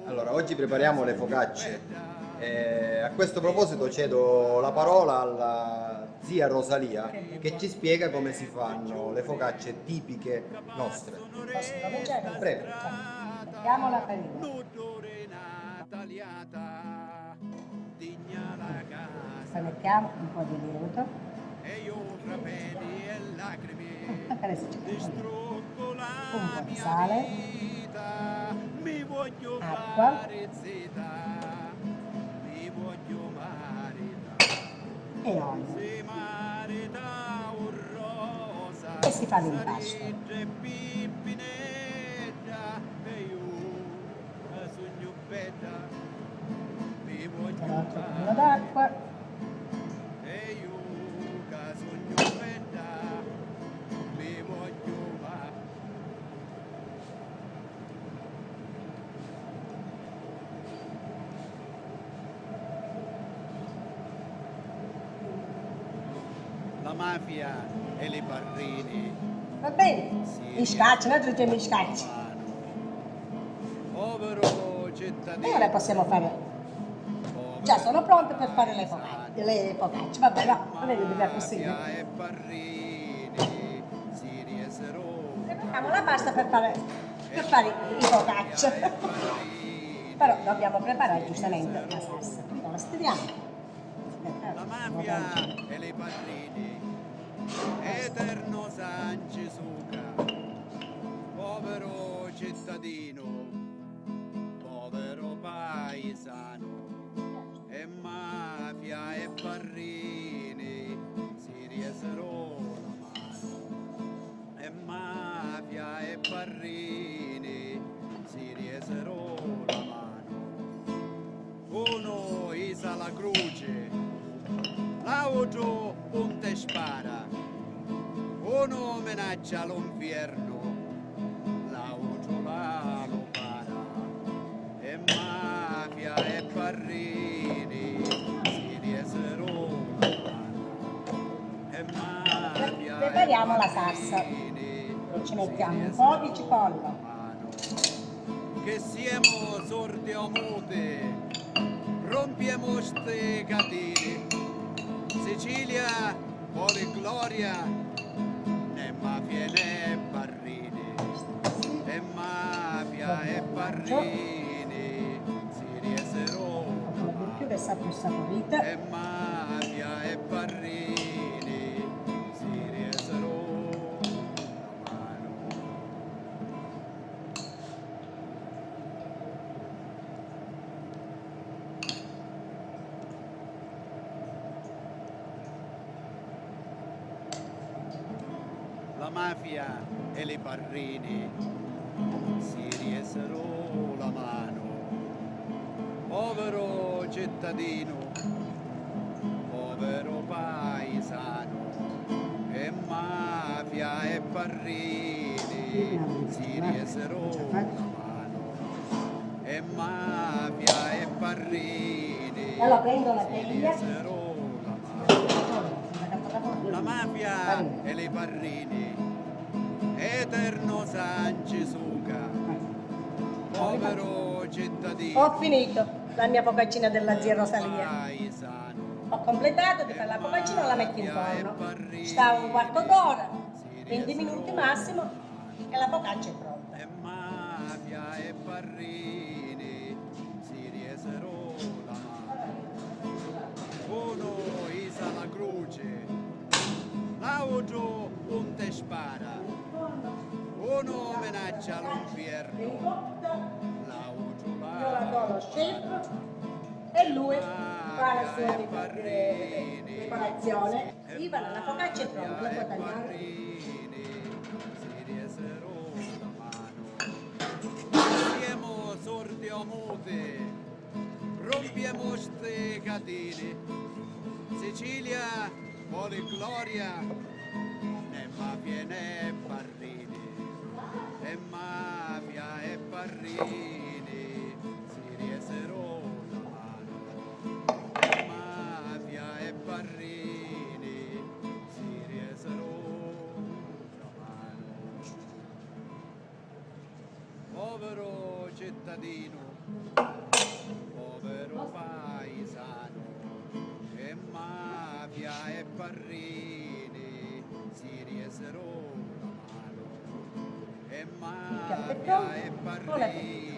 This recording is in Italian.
Allora, oggi prepariamo le focacce. A questo proposito cedo la parola alla zia Rosalia che ci spiega come si fanno le focacce tipiche nostre. Posso cominciare? Prego. Mettiamo la farina. Poi mettiamo un po' di lievito. Adesso ci mettiamo un po' di sale, acqua e olio. E si fa l'impasto. Un altro pochino d'acqua. La mafia e le barrini. Va bene? Mi scaccia, noi tutti mi scacci. Povero cittadino. E ora possiamo fare. Già sono pronte per fare le focacce. Vabbè, no, non è che dobbiamo così. Mafia e barrini si riesero. Prepariamo la pasta per fare i focacce. Però dobbiamo preparare giustamente la salsa. Allora, studiamo. La mafia e le barrini. Eterno San Gesù. Povero cittadino. Povero paesano. E mafia e barrini si riesero la mano. E mafia e barrini si riesero la mano. Uno isa la croce, l'altro punta spara. Uno minaccia l'inferno, l'altro la lo para. E mafia e barrini si riesero la mano. E mafia Prepariamo e la salsa. barrini Ci mettiamo un si po' di riesero cipolla. la mano. Che siamo sordi o muti, rompiamo ste catene. Sicilia vuole gloria, né mafia né barrini. E mafia e barrini si riesero Quella di più che sa più saporita. e mafia e barrini si riesero la mano. La mafia e le barrini si riesero la mano. Povero cittadino, povero paesano, e mafia e barrini si riesero la mano. E mafia e barrini Allora prendo la si teglia. riesero la mano. La mafia e le barrini, eterno San Gesù, povero cittadino. Ho finito la mia focaccina della zia Rosalia. Paesano, Ho completato di fare la focaccina e la metto in forno. Sta un quarto d'ora, 20 minuti massimo e la focaccia è pronta. e mafia e barrini si riesero la mano. Uno isa la croce, l'altro punta e spara. Uno minaccia l'inferno, l'altro Io la do lo la chef e lui fa la sua preparazione. Ivan, la focaccia è pronta, la puoi tagliare. barrini si riesero la mano. Siamo sordi o muti, rompiamo ste catene. Sicilia vuole gloria, né mafia né barrini. E mafia e barrini si riesero la mano. E mafia e barrini si riesero la mano. Buon appetito.